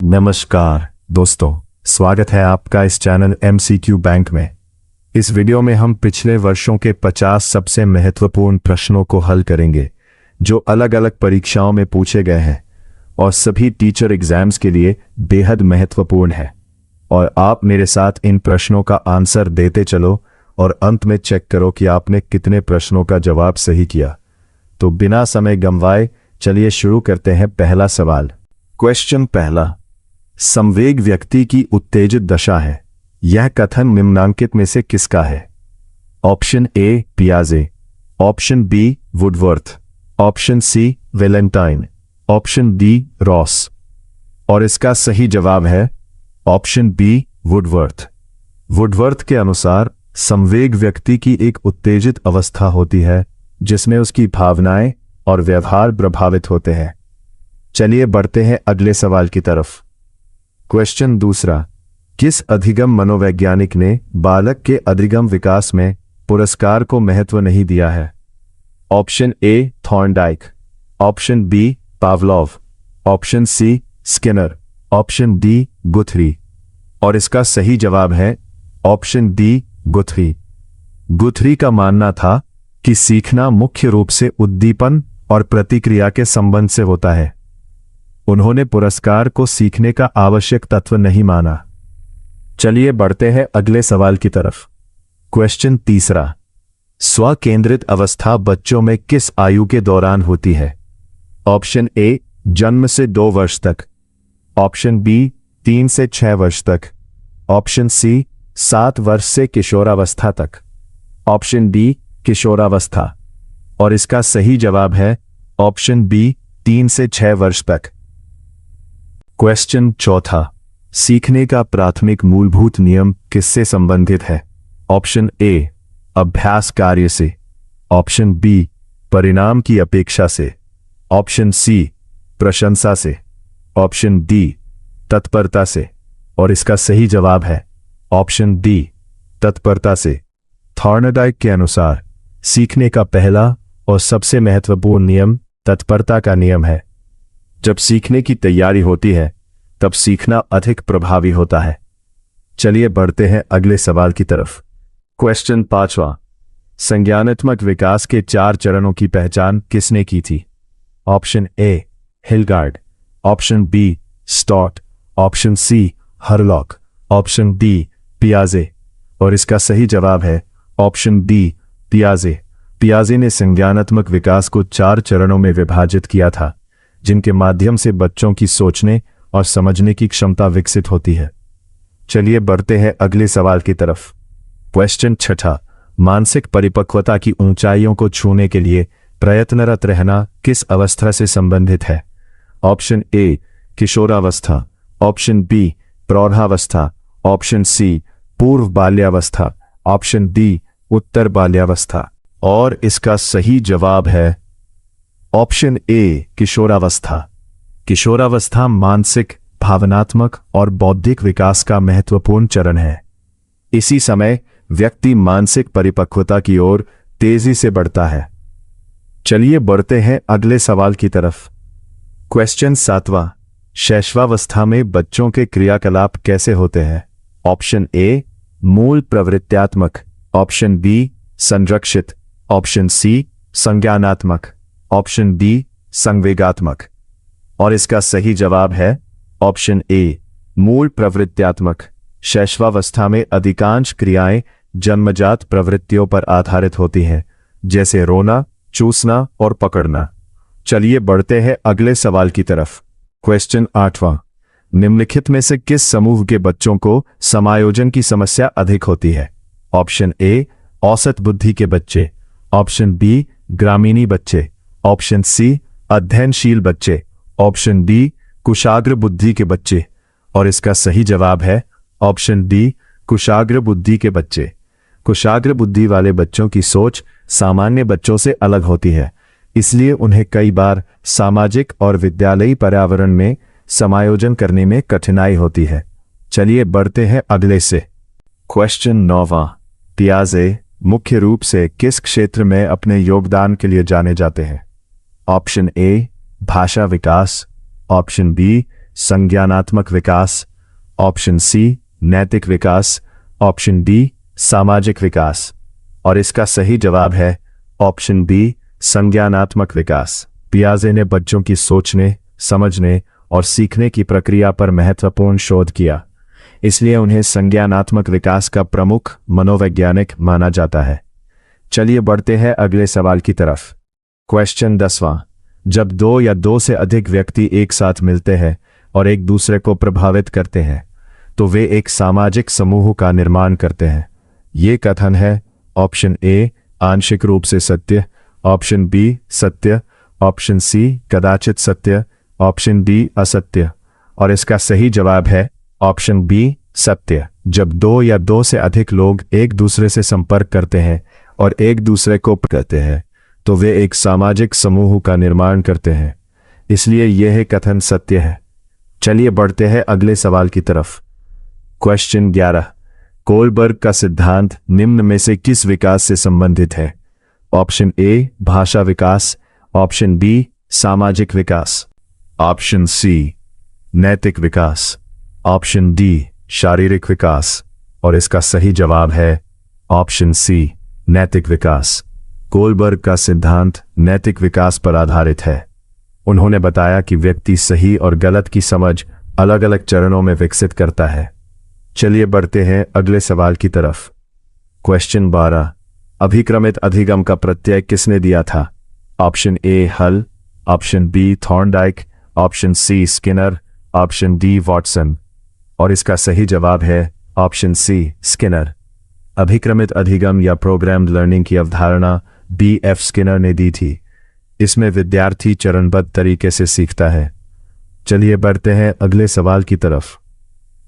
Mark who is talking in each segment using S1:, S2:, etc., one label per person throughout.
S1: नमस्कार दोस्तों, स्वागत है आपका इस चैनल MCQ बैंक में। इस वीडियो में हम पिछले वर्षों के 50 सबसे महत्वपूर्ण प्रश्नों को हल करेंगे जो अलग अलग परीक्षाओं में पूछे गए हैं और सभी टीचर एग्जाम्स के लिए बेहद महत्वपूर्ण है। और आप मेरे साथ इन प्रश्नों का आंसर देते चलो और अंत में चेक करो कि आपने कितने प्रश्नों का जवाब सही किया। तो बिना समय गंवाए चलिए शुरू करते हैं। पहला सवाल। क्वेश्चन पहला, संवेग व्यक्ति की उत्तेजित दशा है। यह कथन निम्नांकित में से किसका है? ऑप्शन ए पियाजे, option B Woodworth, option C Valentine, option D Ross. और इसका सही जवाब है ऑप्शन बी वुडवर्थ। वुडवर्थ के अनुसार संवेग व्यक्ति की एक उत्तेजित अवस्था होती है जिसमें उसकी भावनाएं और व्यवहार प्रभावित होते हैं। चलिए बढ़ते हैं अगले सवाल की तरफ। क्वेश्चन दूसरा, किस अधिगम मनोवैज्ञानिक ने बालक के अधिगम विकास में पुरस्कार को महत्व नहीं दिया है? Option A Thorndike, option B Pavlov, option C Skinner, option D Guthrie. और इसका सही जवाब है ऑप्शन डी गुथरी। गुथरी का मानना था कि सीखना मुख्य रूप से उद्दीपन और प्रतिक्रिया के संबंध से होता है। उन्होंने पुरस्कार को सीखने का आवश्यक तत्व नहीं माना। चलिए बढ़ते हैं अगले सवाल की तरफ। क्वेश्चन तीसरा, स्वकेंद्रित अवस्था बच्चों में किस आयु के दौरान होती है? ऑप्शन ए जन्म से 2 वर्ष तक, ऑप्शन बी 3 से 6 वर्ष तक, ऑप्शन सी 7 वर्ष से किशोरावस्था तक, ऑप्शन डी किशोरावस्था। और इसका सही जवाब है ऑप्शन बी 3 से 6 वर्ष तक। क्वेश्चन चौथा, सीखने का प्राथमिक मूलभूत नियम किससे संबंधित है? ऑप्शन ए अभ्यास कार्य से, ऑप्शन बी परिणाम की अपेक्षा से, ऑप्शन सी प्रशंसा से, ऑप्शन डी तत्परता से। और इसका सही जवाब है ऑप्शन डी तत्परता से। थॉर्नडाइक के अनुसार सीखने का पहला और सबसे महत्वपूर्ण नियम तत्परता का नियम है। जब सीखने की तैयारी होती है तब सीखना अधिक प्रभावी होता है। चलिए बढ़ते हैं अगले सवाल की तरफ। क्वेश्चन पांचवा, संज्ञानात्मक विकास के 4 चरणों की पहचान किसने की थी? Option A Hilgard, option B Stott, option C Hurlock, option D पियाजे। और इसका सही जवाब है ऑप्शन डी पियाजे। पियाजे ने संज्ञानात्मक विकास को 4 चरणों में विभाजित किया था जिनके माध्यम से बच्चों की सोचने और समझने की क्षमता विकसित होती है। चलिए बढ़ते हैं अगले सवाल की तरफ। क्वेश्चन छठा, मानसिक परिपक्वता की ऊंचाइयों को छूने के लिए प्रयत्नरत रहना किस अवस्था से संबंधित है? ऑप्शन ए किशोरावस्था, ऑप्शन बी प्रौढ़ावस्था, ऑप्शन सी पूर्व बाल्यावस्था, ऑप्शन डी उत्तर बाल्यावस्था। और इसका सही जवाब है ऑप्शन ए किशोरावस्था। किशोरावस्था मानसिक, भावनात्मक और बौद्धिक विकास का महत्वपूर्ण चरण है। इसी समय व्यक्ति मानसिक परिपक्वता की ओर तेजी से बढ़ता है। चलिए बढ़ते हैं अगले सवाल की तरफ। क्वेश्चन 7वां, शैशवावस्था में बच्चों के क्रियाकलाप कैसे होते हैं? ऑप्शन ए मूल प्रवृत्त्यात्मक, ऑप्शन बी संरक्षित, ऑप्शन सी संज्ञानात्मक, ऑप्शन डी संवेगात्मक। और इसका सही जवाब है ऑप्शन ए मूल प्रवृत्त्यात्मक। शैशवावस्था में अधिकांश क्रियाएं जन्मजात प्रवृत्तियों पर आधारित होती हैं, जैसे रोना, चूसना और पकड़ना। चलिए बढ़ते हैं अगले सवाल की तरफ। क्वेश्चन 8वां, निम्नलिखित में से किस समूह के बच्चों को समायोजन की समस्या अधिक होती है? ऑप्शन ए औसत बुद्धि के बच्चे, ऑप्शन बी ग्रामीणी बच्चे, ऑप्शन सी अध्ययनशील बच्चे, ऑप्शन डी कुशाग्र बुद्धि के बच्चे। और इसका सही जवाब है ऑप्शन डी कुशाग्र बुद्धि के बच्चे। कुशाग्र बुद्धि वाले बच्चों की सोच सामान्य बच्चों से अलग होती है, इसलिए उन्हें कई बार सामाजिक और विद्यालयी पर्यावरण में समायोजन करने में कठिनाई होती है। चलिए बढ़ते हैं अगले से। क्वेश्चन 9वां, पियाजे मुख्य रूप से किस क्षेत्र में अपने योगदान के लिए जाने जाते हैं? ऑप्शन ए भाषा विकास, ऑप्शन बी संज्ञानात्मक विकास, ऑप्शन सी नैतिक विकास, ऑप्शन डी सामाजिक विकास। और इसका सही जवाब है ऑप्शन बी संज्ञानात्मक विकास। पियाजे ने बच्चों की सोचने, समझने और सीखने की प्रक्रिया पर महत्वपूर्ण शोध किया, इसलिए उन्हें संज्ञानात्मक विकास का प्रमुख मनोवैज्ञानिक माना जाता है। चलिए बढ़ते हैं अगले सवाल की तरफ। क्वेश्चन 10वां। जब दो या दो से अधिक व्यक्ति एक साथ मिलते हैं और एक दूसरे को प्रभावित करते हैं तो वे एक सामाजिक समूह का निर्माण करते हैं। ये कथन है ऑप्शन ए आंशिक रूप से सत्य, ऑप्शन बी सत्य, ऑप्शन सी कदाचित सत्य, ऑप्शन डी असत्य। और इसका सही जवाब है ऑप्शन बी सत्य। जब दो या दो से अधिक लोग एक दूसरे से संपर्क करते हैं और एक दूसरे को कहते हैं तो वे एक सामाजिक समूह का निर्माण करते हैं, इसलिए यह कथन सत्य है। चलिए बढ़ते हैं अगले सवाल की तरफ। क्वेश्चन 11। कोलबर्ग का सिद्धांत निम्न में से किस विकास से संबंधित है? ऑप्शन ए भाषा विकास, ऑप्शन बी सामाजिक विकास, ऑप्शन सी नैतिक विकास, ऑप्शन डी शारीरिक विकास। और इसका सही जवाब है ऑप्शन सी नैतिक विकास। कोलबर्ग का सिद्धांत नैतिक विकास पर आधारित है। उन्होंने बताया कि व्यक्ति सही और गलत की समझ अलग अलग चरणों में विकसित करता है। चलिए बढ़ते हैं अगले सवाल की तरफ। क्वेश्चन 12। अभिक्रमित अधिगम का प्रत्यय किसने दिया था? Option A Hull, option B Thorndike, option C Skinner, option D Watson. और इसका सही जवाब है ऑप्शन सी स्किनर। अभिक्रमित अधिगम या प्रोग्राम्ड लर्निंग की अवधारणा B.F. स्किनर ने दी थी। इसमें विद्यार्थी चरणबद्ध तरीके से सीखता है। चलिए बढ़ते हैं अगले सवाल की तरफ।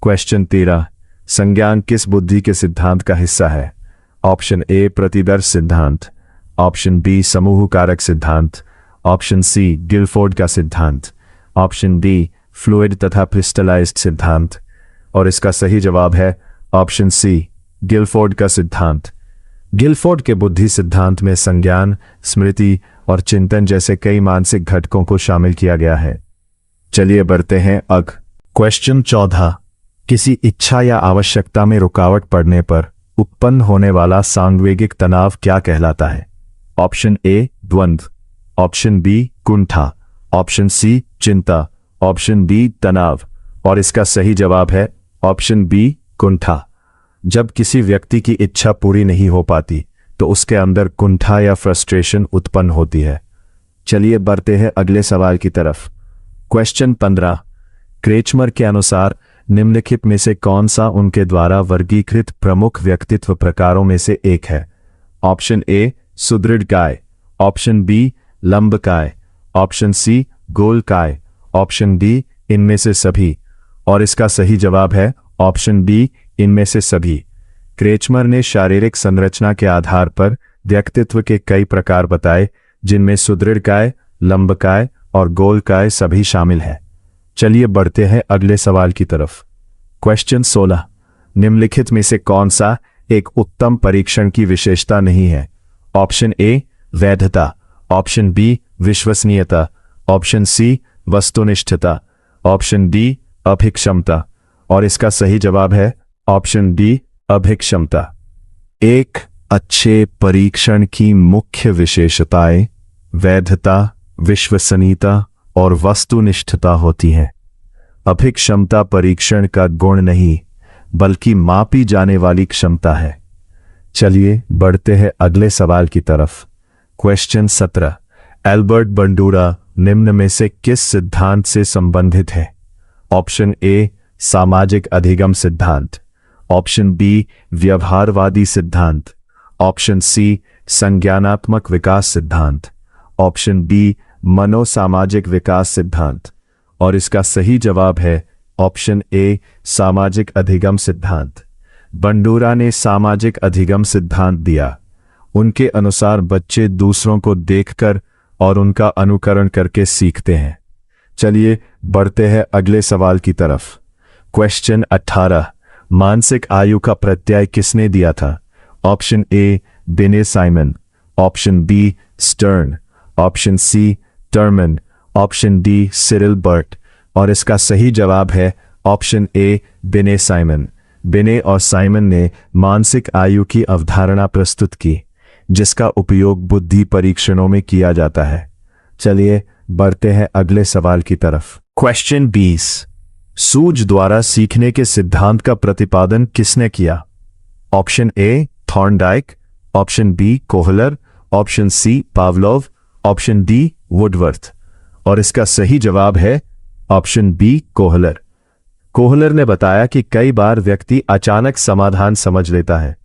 S1: क्वेश्चन 13। संज्ञान किस बुद्धि के सिद्धांत का हिस्सा है? ऑप्शन ए प्रतिदर्श सिद्धांत, ऑप्शन बी समूह कारक सिद्धांत, ऑप्शन सी गिलफोर्ड का सिद्धांत, ऑप्शन डी फ्लूइड तथा क्रिस्टलाइज्ड सिद्धांत। और इसका सही जवाब है ऑप्शन सी गिलफोर्ड का सिद्धांत। गिलफोर्ड के बुद्धि सिद्धांत में संज्ञान, स्मृति और चिंतन जैसे कई मानसिक घटकों को शामिल किया गया है। चलिए बढ़ते हैं क्वेश्चन 14। किसी इच्छा या आवश्यकता में रुकावट पड़ने पर उत्पन्न होने वाला सांवेगिक तनाव क्या कहलाता है? ऑप्शन ए द्वंद्व, ऑप्शन बी कुंठा, ऑप्शन सी चिंता, ऑप्शन डी तनाव। और इसका सही जवाब है ऑप्शन बी कुंठा। जब किसी व्यक्ति की इच्छा पूरी नहीं हो पाती तो उसके अंदर कुंठा या फ्रस्ट्रेशन उत्पन्न होती है। चलिए बढ़ते हैं अगले सवाल की तरफ। क्वेश्चन 15। क्रेचमर के अनुसार निम्नलिखित में से कौन सा उनके द्वारा वर्गीकृत प्रमुख व्यक्तित्व प्रकारों में से एक है? ऑप्शन ए सुदृढ़ काय, ऑप्शन बी लंबकाय, ऑप्शन सी गोलकाय, ऑप्शन डी इनमें से सभी। और इसका सही जवाब है ऑप्शन बी इनमें से सभी। क्रेचमर ने शारीरिक संरचना के आधार पर व्यक्तित्व के कई प्रकार बताए, जिनमें सुदृढ़काय, लंबकाय और गोलकाय सभी शामिल हैं। चलिए बढ़ते हैं अगले सवाल की तरफ। क्वेश्चन 16। निम्नलिखित में से कौन सा एक उत्तम परीक्षण की विशेषता नहीं है? ऑप्शन ए वैधता, ऑप्शन बी विश्वसनीयता, ऑप्शन सी वस्तुनिष्ठता, ऑप्शन डी अभिक्षमता। और इसका सही जवाब है ऑप्शन डी अभिक्षमता। एक अच्छे परीक्षण की मुख्य विशेषताएं वैधता, विश्वसनीयता और वस्तुनिष्ठता होती हैं। अभिक्षमता परीक्षण का गुण नहीं बल्कि मापी जाने वाली क्षमता है। चलिए बढ़ते हैं अगले सवाल की तरफ। क्वेश्चन 17। एल्बर्ट बंडूरा निम्न में से किस सिद्धांत से संबंधित है? ऑप्शन ए सामाजिक अधिगम सिद्धांत, ऑप्शन बी व्यवहारवादी सिद्धांत, ऑप्शन सी संज्ञानात्मक विकास सिद्धांत, ऑप्शन बी मनोसामाजिक विकास सिद्धांत। और इसका सही जवाब है ऑप्शन ए सामाजिक अधिगम सिद्धांत। बंडूरा ने सामाजिक अधिगम सिद्धांत दिया। उनके अनुसार बच्चे दूसरों को देखकर और उनका अनुकरण करके सीखते हैं। चलिए बढ़ते हैं अगले सवाल की तरफ। क्वेश्चन 18। मानसिक आयु का प्रत्यय किसने दिया था? Option A Binet Simon, option B Stern, option C Terman, option D Cyril Burt. और इसका सही जवाब है ऑप्शन ए बिने साइमन। बिने और साइमन ने मानसिक आयु की अवधारणा प्रस्तुत की, जिसका उपयोग बुद्धि परीक्षणों में किया जाता है। चलिए बढ़ते हैं अगले सवाल की तरफ। क्वेश्चन 20, सूझ द्वारा सीखने के सिद्धांत का प्रतिपादन किसने किया? Option A Thorndike, option B Kohler, option C Pavlov, option D Woodworth. और इसका सही जवाब है ऑप्शन बी कोहलर। कोहलर ने बताया कि कई बार व्यक्ति अचानक समाधान समझ लेता है।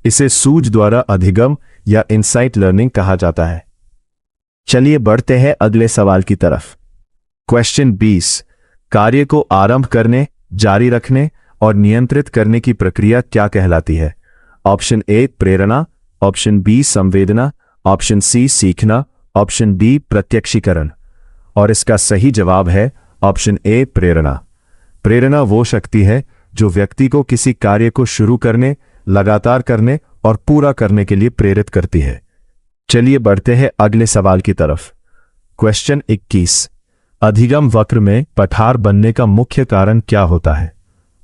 S1: इसे सूझ द्वारा अधिगम या इनसाइट लर्निंग कहा जाता है। चलिए बढ़ते हैं अगले सवाल की तरफ। क्वेश्चन 20, कार्य को आरंभ करने, जारी रखने और नियंत्रित करने की प्रक्रिया क्या कहलाती है? ऑप्शन ए प्रेरणा, ऑप्शन बी संवेदना, ऑप्शन सी सीखना, ऑप्शन डी प्रत्यक्षीकरण। और इसका सही जवाब है ऑप्शन ए प्रेरणा। प्रेरणा वो शक्ति है जो व्यक्ति को किसी कार्य को शुरू करने, लगातार करने और पूरा करने के लिए प्रेरित करती है। चलिए बढ़ते हैं अगले सवाल की तरफ। क्वेश्चन 21, अधिगम वक्र में पठार बनने का मुख्य कारण क्या होता है?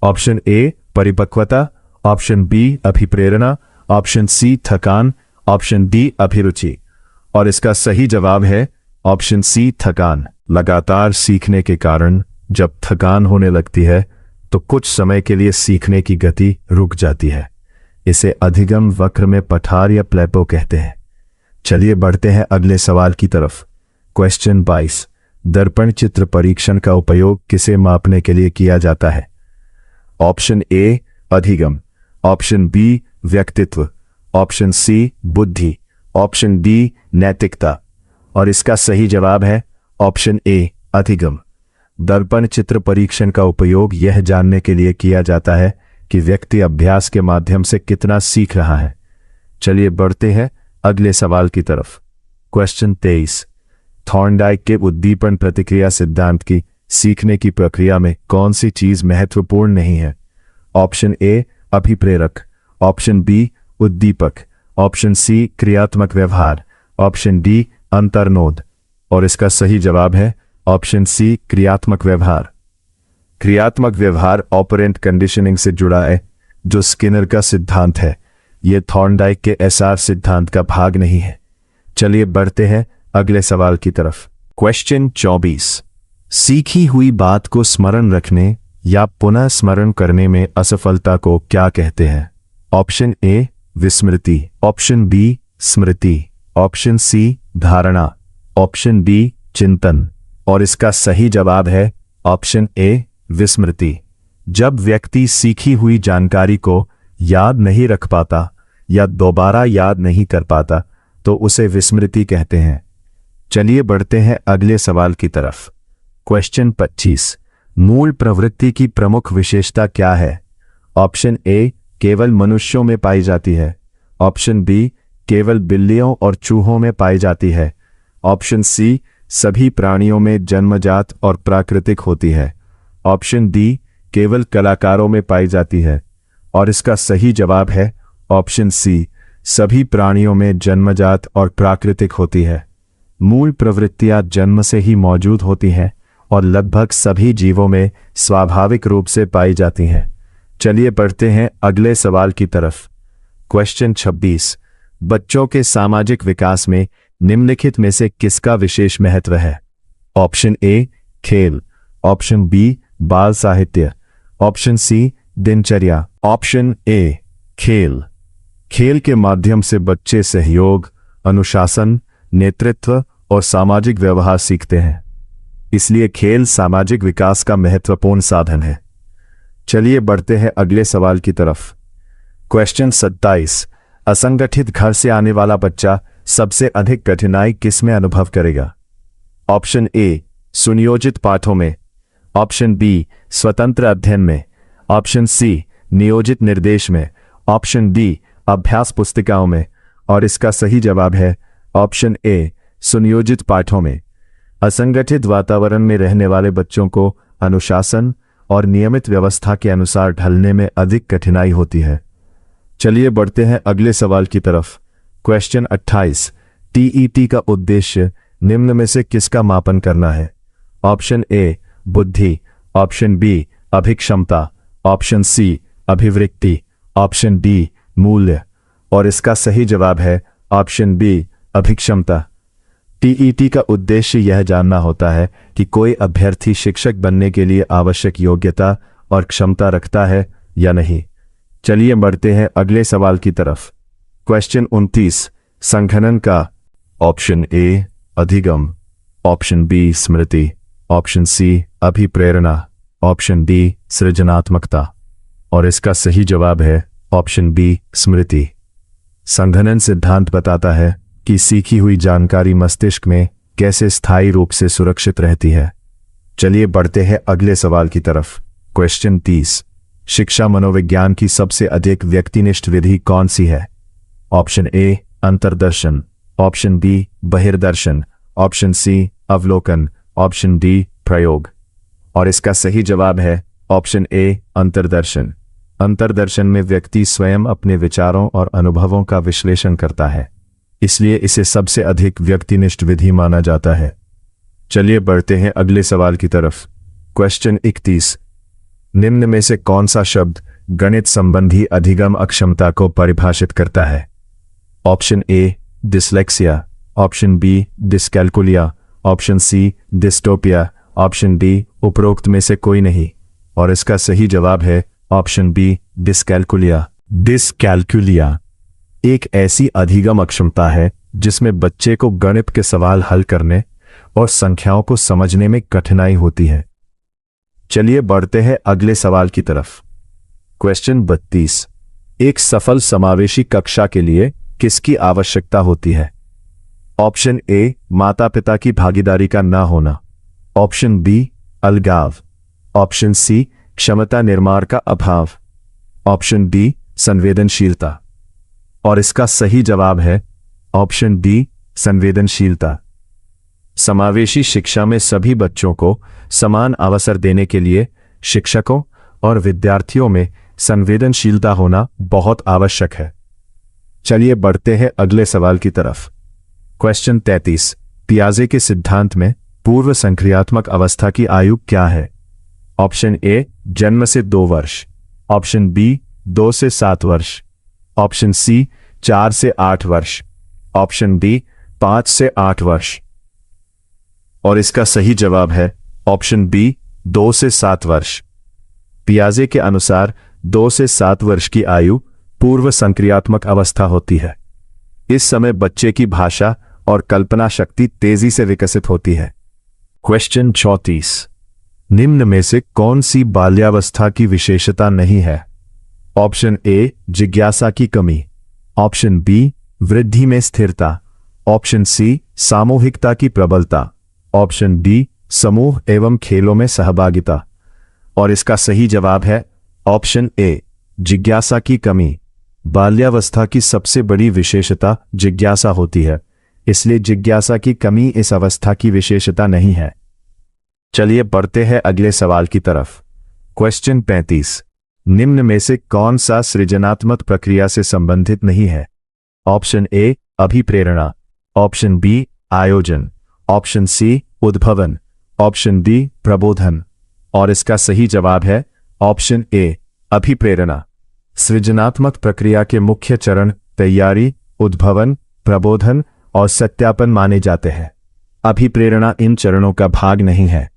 S1: ऑप्शन ए परिपक्वता, ऑप्शन बी अभिप्रेरणा, ऑप्शन सी थकान, ऑप्शन डी अभिरुचि। और इसका सही जवाब है ऑप्शन सी थकान। लगातार सीखने के कारण जब थकान होने लगती है तो कुछ समय के लिए सीखने की गति रुक जाती है। इसे अधिगम वक्र में पठार या प्लेपो कहते हैं। चलिए बढ़ते हैं अगले सवाल की तरफ। क्वेश्चन 22, दर्पण चित्र परीक्षण का उपयोग किसे मापने के लिए किया जाता है? ऑप्शन ए अधिगम, ऑप्शन बी व्यक्तित्व, ऑप्शन सी बुद्धि, ऑप्शन डी नैतिकता। और इसका सही जवाब है ऑप्शन ए अधिगम। दर्पण चित्र परीक्षण का उपयोग यह जानने के लिए किया जाता है कि व्यक्ति अभ्यास के माध्यम से कितना सीख रहा है। चलिए बढ़ते हैं अगले सवाल की तरफ। क्वेश्चन 23, थॉर्नडाइक के उद्दीपन प्रतिक्रिया सिद्धांत की सीखने की प्रक्रिया में कौन सी चीज महत्वपूर्ण नहीं है? ऑप्शन ए अभिप्रेरक, ऑप्शन बी उद्दीपक, ऑप्शन सी क्रियात्मक व्यवहार, ऑप्शन डी अंतर्नोद। और इसका सही जवाब है ऑप्शन सी क्रियात्मक व्यवहार। क्रियात्मक व्यवहार ऑपरेंट कंडीशनिंग से जुड़ा है, जो स्किनर का सिद्धांत है। यह थॉर्नडाइक के एसआर सिद्धांत का भाग नहीं है। चलिए बढ़ते हैं अगले सवाल की तरफ। क्वेश्चन 24, सीखी हुई बात को स्मरण रखने या पुनः स्मरण करने में असफलता को क्या कहते हैं? ऑप्शन ए विस्मृति, ऑप्शन बी स्मृति, ऑप्शन सी धारणा, ऑप्शन डी चिंतन। और इसका सही जवाब है ऑप्शन ए विस्मृति। जब व्यक्ति सीखी हुई जानकारी को याद नहीं रख पाता या दोबारा याद नहीं कर पाता तो उसे विस्मृति कहते हैं। चलिए बढ़ते हैं अगले सवाल की तरफ। क्वेश्चन 25, मूल प्रवृत्ति की प्रमुख विशेषता क्या है? ऑप्शन ए केवल मनुष्यों में पाई जाती है, ऑप्शन बी केवल बिल्लियों और चूहों में पाई जाती है, ऑप्शन सी सभी प्राणियों में जन्मजात और प्राकृतिक होती है, ऑप्शन डी केवल कलाकारों में पाई जाती है। और इसका सही जवाब है ऑप्शन सी सभी प्राणियों में जन्मजात और प्राकृतिक होती है। मूल प्रवृत्तियां जन्म से ही मौजूद होती हैं और लगभग सभी जीवों में स्वाभाविक रूप से पाई जाती हैं। चलिए बढ़ते हैं अगले सवाल की तरफ। क्वेश्चन 26, बच्चों के सामाजिक विकास में निम्नलिखित में से किसका विशेष महत्व है? ऑप्शन ए खेल, ऑप्शन बी बाल साहित्य, ऑप्शन सी दिनचर्या। ऑप्शन ए खेल। खेल के माध्यम से बच्चे सहयोग, अनुशासन, नेतृत्व और सामाजिक व्यवहार सीखते हैं, इसलिए खेल सामाजिक विकास का महत्वपूर्ण साधन है। चलिए बढ़ते हैं अगले सवाल की तरफ। क्वेश्चन 27, असंगठित घर से आने वाला बच्चा सबसे अधिक कठिनाई किसमें अनुभव करेगा? ऑप्शन ए सुनियोजित पाठों में, ऑप्शन बी स्वतंत्र अध्ययन में, ऑप्शन सी नियोजित निर्देश में, ऑप्शन डी अभ्यास पुस्तिकाओं में। और इसका सही जवाब है ऑप्शन ए सुनियोजित पाठों में। असंगठित वातावरण में रहने वाले बच्चों को अनुशासन और नियमित व्यवस्था के अनुसार ढलने में अधिक कठिनाई होती है। चलिए बढ़ते हैं अगले सवाल की तरफ। क्वेश्चन 28, टीईटी का उद्देश्य निम्न में से किसका मापन करना है? ऑप्शन ए बुद्धि, ऑप्शन बी अभिक्षमता, ऑप्शन सी अभिवृत्ति, ऑप्शन डी मूल्य। और इसका सही जवाब है ऑप्शन बी अभिक्षमता। टीईटी का उद्देश्य यह जानना होता है कि कोई अभ्यर्थी शिक्षक बनने के लिए आवश्यक योग्यता और क्षमता रखता है या नहीं। चलिए बढ़ते हैं अगले सवाल की तरफ। क्वेश्चन 29, संघनन का ऑप्शन ए अधिगम, ऑप्शन बी स्मृति, ऑप्शन सी अभिप्रेरणा, ऑप्शन डी सृजनात्मकता। और इसका सही जवाब है ऑप्शन बी स्मृति। संघनन सिद्धांत बताता है कि सीखी हुई जानकारी मस्तिष्क में कैसे स्थायी रूप से सुरक्षित रहती है। चलिए बढ़ते हैं अगले सवाल की तरफ। क्वेश्चन 30, शिक्षा मनोविज्ञान की सबसे अधिक व्यक्तिनिष्ठ विधि कौन सी है? ऑप्शन ए अंतर्दर्शन, ऑप्शन बी बहिर्दर्शन, ऑप्शन सी अवलोकन, ऑप्शन डी प्रयोग। और इसका सही जवाब है ऑप्शन ए अंतर्दर्शन। अंतर्दर्शन में व्यक्ति स्वयं अपने विचारों और अनुभवों का विश्लेषण करता है, इसलिए इसे सबसे अधिक व्यक्तिनिष्ठ विधि माना जाता है। चलिए बढ़ते हैं अगले सवाल की तरफ। क्वेश्चन 31, निम्न में से कौन सा शब्द गणित संबंधी अधिगम अक्षमता को परिभाषित करता है? Option A dyslexia, option B dyscalculia, option C dystopia, option D उपरोक्त में से कोई नहीं। और इसका सही जवाब है ऑप्शन बी डिस्कैल्कुलिया। डिस्कैल्कुलिया एक ऐसी अधिगम अक्षमता है जिसमें बच्चे को गणित के सवाल हल करने और संख्याओं को समझने में कठिनाई होती है। चलिए बढ़ते हैं अगले सवाल की तरफ। क्वेश्चन 32, एक सफल समावेशी कक्षा के लिए किसकी आवश्यकता होती है? ऑप्शन ए माता पिता की भागीदारी का ना होना, ऑप्शन बी अलगाव, ऑप्शन सी क्षमता निर्माण का अभाव, ऑप्शन डी संवेदनशीलता। और इसका सही जवाब है ऑप्शन डी संवेदनशीलता। समावेशी शिक्षा में सभी बच्चों को समान अवसर देने के लिए शिक्षकों और विद्यार्थियों में संवेदनशीलता होना बहुत आवश्यक है। चलिए बढ़ते हैं अगले सवाल की तरफ। क्वेश्चन 33, पियाजे के सिद्धांत में पूर्व संक्रियात्मक अवस्था की आयु क्या है? ऑप्शन ए जन्म से 2 वर्ष, ऑप्शन बी 2 से 7 वर्ष, ऑप्शन सी 4 से 8 वर्ष, ऑप्शन डी 5 से 8 वर्ष। और इसका सही जवाब है ऑप्शन बी 2 से 7 वर्ष। पियाजे के अनुसार 2 से 7 वर्ष की आयु पूर्व संक्रियात्मक अवस्था होती है। इस समय बच्चे की भाषा और कल्पना शक्ति तेजी से विकसित होती है। क्वेश्चन 34, निम्न में से कौन सी बाल्यावस्था की विशेषता नहीं है? ऑप्शन ए जिज्ञासा की कमी, ऑप्शन बी वृद्धि में स्थिरता, ऑप्शन सी सामूहिकता की प्रबलता, ऑप्शन डी समूह एवं खेलों में सहभागिता। और इसका सही जवाब है ऑप्शन ए जिज्ञासा की कमी। बाल्यावस्था की सबसे बड़ी विशेषता जिज्ञासा होती है, इसलिए जिज्ञासा की कमी इस अवस्था की विशेषता नहीं है। चलिए बढ़ते हैं अगले सवाल की तरफ। क्वेश्चन 35, निम्न में से कौन सा सृजनात्मक प्रक्रिया से संबंधित नहीं है? ऑप्शन ए अभिप्रेरणा, ऑप्शन बी आयोजन, ऑप्शन सी उद्भवन, ऑप्शन डी प्रबोधन। और इसका सही जवाब है ऑप्शन ए अभिप्रेरणा। सृजनात्मक प्रक्रिया के मुख्य चरण तैयारी, उद्भवन, प्रबोधन और सत्यापन माने जाते हैं। अभिप्रेरणा इन चरणों का भाग नहीं है।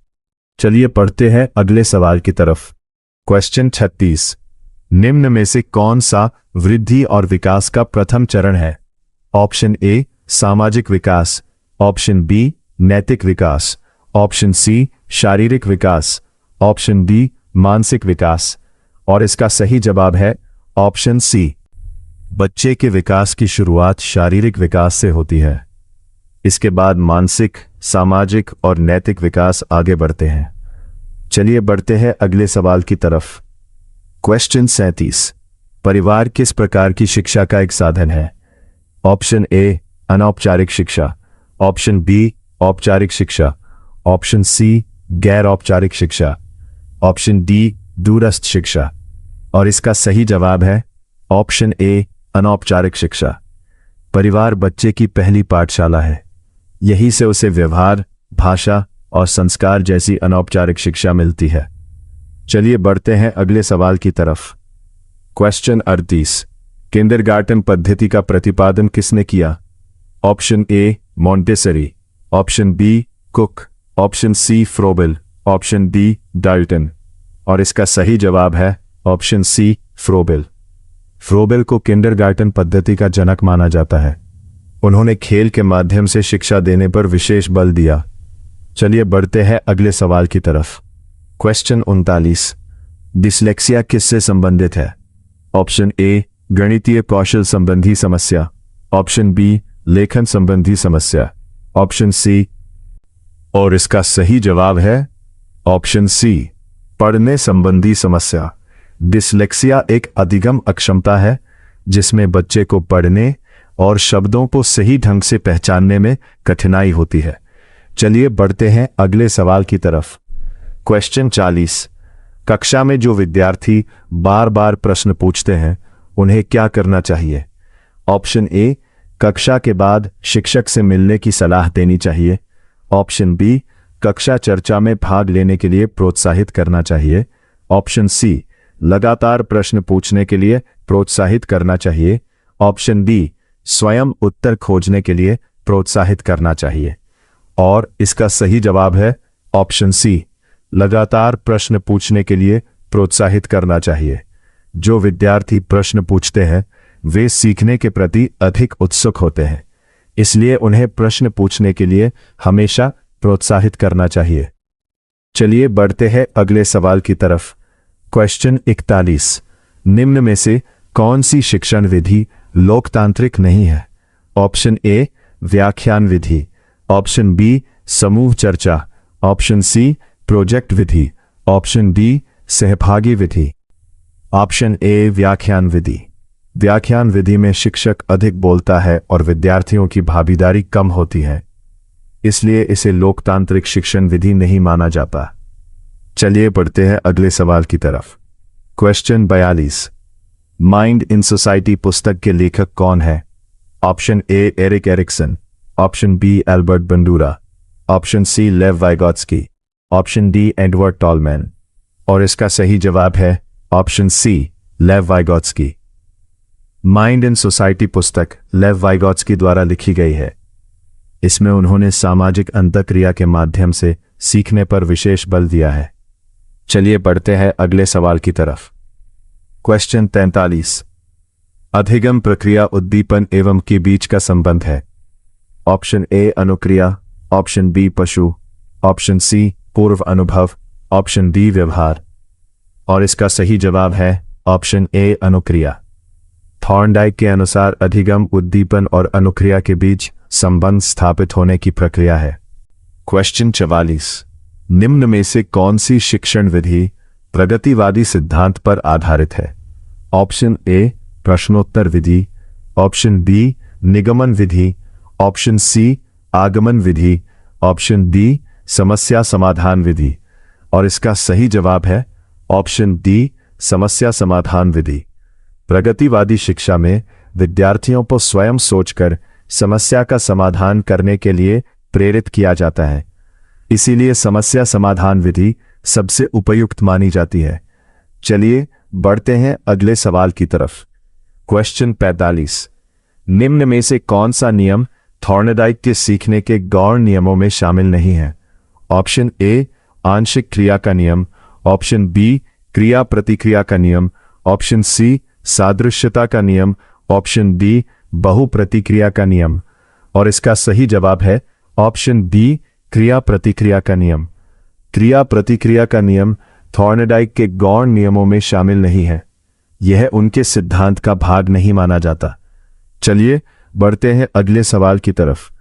S1: चलिए पढ़ते हैं अगले सवाल की तरफ। क्वेश्चन 36, निम्न में से कौन सा वृद्धि और विकास का प्रथम चरण है? ऑप्शन ए सामाजिक विकास, ऑप्शन बी नैतिक विकास, ऑप्शन सी शारीरिक विकास, ऑप्शन डी मानसिक विकास। और इसका सही जवाब है ऑप्शन सी। बच्चे के विकास की शुरुआत शारीरिक विकास से होती है, इसके बाद मानसिक, सामाजिक और नैतिक विकास आगे बढ़ते हैं। चलिए बढ़ते हैं अगले सवाल की तरफ। क्वेश्चन 37, परिवार किस प्रकार की शिक्षा का एक साधन है? ऑप्शन ए अनौपचारिक शिक्षा, ऑप्शन बी औपचारिक शिक्षा, ऑप्शन सी गैर औपचारिक शिक्षा, ऑप्शन डी दूरस्थ शिक्षा। और इसका सही जवाब है ऑप्शन ए अनौपचारिक शिक्षा। परिवार बच्चे की पहली पाठशाला है, यहीं से उसे व्यवहार, भाषा, और संस्कार जैसी अनौपचारिक शिक्षा मिलती है। चलिए बढ़ते हैं अगले सवाल की तरफ। क्वेश्चन 38, किंडरगार्टन पद्धति का प्रतिपादन किसने किया? Option A Montessori, option B Cook, option C Froebel, option D Dalton. और इसका सही जवाब है ऑप्शन सी फ्रोबेल। फ्रोबेल को किंडरगार्टन पद्धति का जनक माना जाता है। उन्होंने खेल के माध्यम से शिक्षा देने पर विशेष बल दिया। चलिए बढ़ते हैं अगले सवाल की तरफ। क्वेश्चन 39, डिसलेक्सिया किससे संबंधित है? ऑप्शन ए गणितीय कौशल संबंधी समस्या, ऑप्शन बी लेखन संबंधी समस्या, ऑप्शन सी। और इसका सही जवाब है ऑप्शन सी, पढ़ने संबंधी समस्या। डिसलेक्सिया एक अधिगम अक्षमता है जिसमें बच्चे को पढ़ने और शब्दों को सही ढंग से पहचानने में कठिनाई होती है। चलिए बढ़ते हैं अगले सवाल की तरफ। क्वेश्चन 40, कक्षा में जो विद्यार्थी बार बार प्रश्न पूछते हैं उन्हें क्या करना चाहिए? ऑप्शन ए कक्षा के बाद शिक्षक से मिलने की सलाह देनी चाहिए, ऑप्शन बी कक्षा चर्चा में भाग लेने के लिए प्रोत्साहित करना चाहिए, ऑप्शन सी लगातार प्रश्न पूछने के लिए प्रोत्साहित करना चाहिए, ऑप्शन डी स्वयं उत्तर खोजने के लिए प्रोत्साहित करना चाहिए। और इसका सही जवाब है ऑप्शन सी, लगातार प्रश्न पूछने के लिए प्रोत्साहित करना चाहिए। जो विद्यार्थी प्रश्न पूछते हैं वे सीखने के प्रति अधिक उत्सुक होते हैं, इसलिए उन्हें प्रश्न पूछने के लिए हमेशा प्रोत्साहित करना चाहिए। चलिए बढ़ते हैं अगले सवाल की तरफ। क्वेश्चन 41, निम्न में से कौन सी शिक्षण विधि लोकतांत्रिक नहीं है? ऑप्शन ए व्याख्यान विधि, ऑप्शन बी समूह चर्चा, ऑप्शन सी प्रोजेक्ट विधि, ऑप्शन डी सहभागी विधि। ऑप्शन ए व्याख्यान विधि। व्याख्यान विधि में शिक्षक अधिक बोलता है और विद्यार्थियों की भागीदारी कम होती है, इसलिए इसे लोकतांत्रिक शिक्षण विधि नहीं माना जाता। चलिए बढ़ते हैं अगले सवाल की तरफ। क्वेश्चन 42, माइंड इन सोसाइटी पुस्तक के लेखक कौन है? Option A Erik Erikson, option B Albert Bandura, option C Lev Vygotsky, option D Edward Tolman. और इसका सही जवाब है option C Lev Vygotsky. Mind in society पुस्तक लेव वाइगोत्स्की द्वारा लिखी गई है। इसमें उन्होंने सामाजिक अंतःक्रिया के माध्यम से सीखने पर विशेष बल दिया है। चलिए बढ़ते हैं अगले सवाल की तरफ। क्वेश्चन 43, अधिगम प्रक्रिया उद्दीपन एवं के बीच का संबंध है। ऑप्शन ए अनुक्रिया, ऑप्शन बी पशु, ऑप्शन सी पूर्व अनुभव, ऑप्शन डी व्यवहार। और इसका सही जवाब है ऑप्शन ए अनुक्रिया। थॉर्नडाइक के अनुसार अधिगम उद्दीपन और अनुक्रिया के बीच संबंध स्थापित होने की प्रक्रिया है। क्वेश्चन 44, निम्न में से कौन सी शिक्षण विधि प्रगतिवादी सिद्धांत पर आधारित है? ऑप्शन ए प्रश्नोत्तर विधि, ऑप्शन बी निगमन विधि, ऑप्शन सी आगमन विधि, ऑप्शन डी समस्या समाधान विधि। और इसका सही जवाब है ऑप्शन डी समस्या समाधान विधि। प्रगतिवादी शिक्षा में विद्यार्थियों को स्वयं सोचकर समस्या का समाधान करने के लिए प्रेरित किया जाता है, इसीलिए समस्या समाधान विधि सबसे उपयुक्त मानी जाती है। चलिए बढ़ते हैं अगले सवाल की तरफ। क्वेश्चन 45, निम्न में से कौन सा नियम थॉर्नडाइक के सीखने के गौण नियमों में शामिल नहीं है? ऑप्शन ए आंशिक क्रिया का नियम, ऑप्शन बी क्रिया प्रतिक्रिया का नियम, ऑप्शन सी सादृश्यता का नियम, ऑप्शन डी बहुप्रतिक्रिया का नियम। और इसका सही जवाब है ऑप्शन बी क्रिया प्रतिक्रिया का नियम। क्रिया प्रतिक्रिया का नियम थॉर्नडाइक के गौण नियमों में शामिल नहीं है, यह उनके सिद्धांत का भाग नहीं माना जाता। चलिए बढ़ते हैं अगले सवाल की तरफ।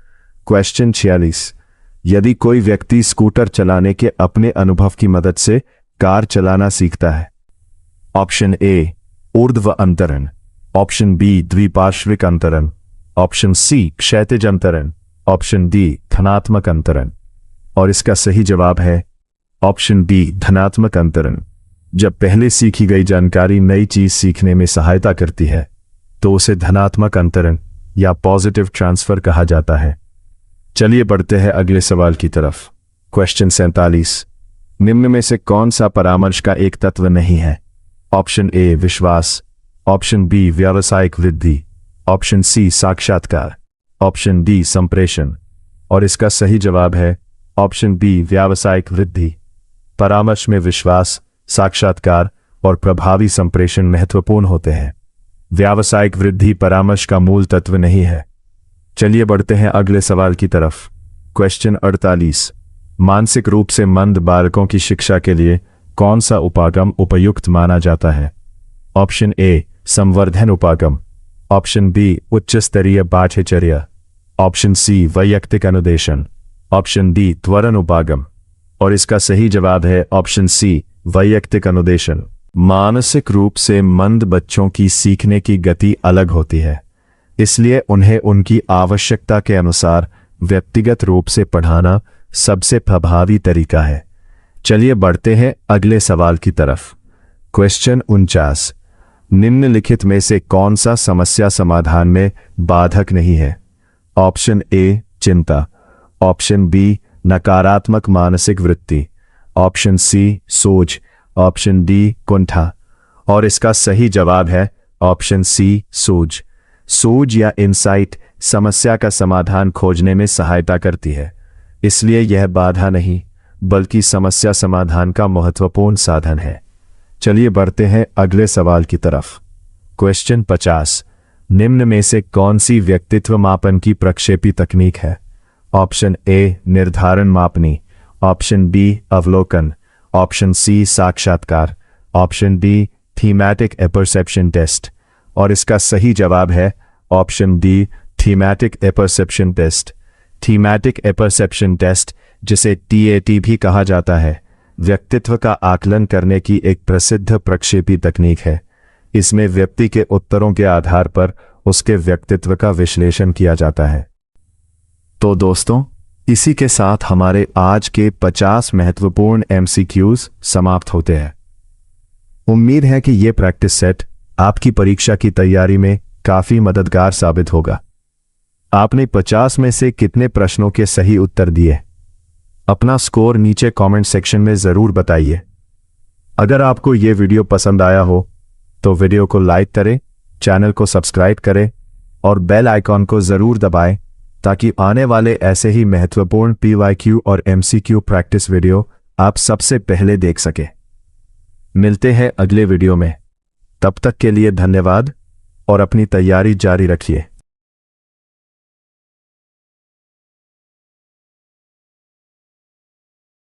S1: क्वेश्चन 46, यदि कोई व्यक्ति स्कूटर चलाने के अपने अनुभव की मदद से कार चलाना सीखता है? ऑप्शन ए ऊर्ध्व अंतरण, ऑप्शन बी द्विपार्श्विक अंतरण, ऑप्शन सी क्षैतिज अंतरण, ऑप्शन डी धनात्मक अंतरण। और इसका सही जवाब है ऑप्शन डी धनात्मक अंतरण। जब पहले सीखी गई जानकारी नई चीज सीखने में सहायता करती है तो उसे धनात्मक अंतरण या पॉजिटिव ट्रांसफर कहा जाता है। चलिए बढ़ते हैं अगले सवाल की तरफ। क्वेश्चन 47, निम्न में से कौन सा परामर्श का एक तत्व नहीं है? ऑप्शन ए विश्वास, ऑप्शन बी व्यावसायिक वृद्धि, ऑप्शन सी साक्षात्कार, ऑप्शन डी संप्रेषण। और इसका सही जवाब है ऑप्शन बी व्यावसायिक वृद्धि। परामर्श में विश्वास, साक्षात्कार और प्रभावी संप्रेषण महत्वपूर्ण होते हैं। व्यावसायिक वृद्धि परामर्श का मूल तत्व नहीं है। चलिए बढ़ते हैं अगले सवाल की तरफ। क्वेश्चन 48, मानसिक रूप से मंद बालकों की शिक्षा के लिए कौन सा उपागम उपयुक्त माना जाता है? ऑप्शन ए संवर्धन उपागम, ऑप्शन बी उच्च स्तरीय पाठ्यचर्या, ऑप्शन सी वैयक्तिक अनुदेशन, ऑप्शन डी त्वरण उपागम। और इसका सही जवाब है ऑप्शन सी वैयक्तिक अनुदेशन। मानसिक रूप से मंद बच्चों की सीखने की गति अलग होती है, इसलिए उन्हें उनकी आवश्यकता के अनुसार व्यक्तिगत रूप से पढ़ाना सबसे प्रभावी तरीका है। चलिए बढ़ते हैं अगले सवाल की तरफ। क्वेश्चन 49, निम्नलिखित में से कौन सा समस्या समाधान में बाधक नहीं है? ऑप्शन ए चिंता, ऑप्शन बी नकारात्मक मानसिक वृत्ति, ऑप्शन सी सोच, ऑप्शन डी कुंठा। और इसका सही जवाब है ऑप्शन सी सोच। सोच या इंसाइट समस्या का समाधान खोजने में सहायता करती है, इसलिए यह बाधा नहीं बल्कि समस्या समाधान का महत्वपूर्ण साधन है। चलिए बढ़ते हैं अगले सवाल की तरफ। क्वेश्चन 50, निम्न में से कौन सी व्यक्तित्व मापन की प्रक्षेपी तकनीक है? ऑप्शन ए निर्धारण मापनी, ऑप्शन बी अवलोकन, ऑप्शन सी साक्षात्कार, option D thematic apperception test. और इसका सही जवाब है option D thematic apperception test. Thematic apperception test, जिसे TAT भी कहा जाता है, व्यक्तित्व का आकलन करने की एक प्रसिद्ध प्रक्षेपी तकनीक है। इसमें व्यक्ति के उत्तरों के आधार पर उसके व्यक्तित्व का विश्लेषण किया जाता है। तो दोस्तों, इसी के साथ हमारे आज के 50 महत्वपूर्ण MCQs समाप्त होते हैं। उम्मीद है कि ये प्रैक्टिस सेट आपकी परीक्षा की तैयारी में काफी मददगार साबित होगा। आपने 50 में से कितने प्रश्नों के सही उत्तर दिए? अपना स्कोर नीचे कमेंट सेक्शन में जरूर बताइए। अगर आपको ये वीडियो पसंद आया हो तो वीडियो को लाइक करें, चैनल को सब्सक्राइब करें और बेल आइकॉन को जरूर दबाएं ताकि आने वाले ऐसे ही महत्वपूर्ण PYQ और MCQ प्रैक्टिस वीडियो आप सबसे पहले देख सके। मिलते हैं अगले वीडियो में। तब तक के लिए धन्यवाद और अपनी तैयारी जारी रखिए।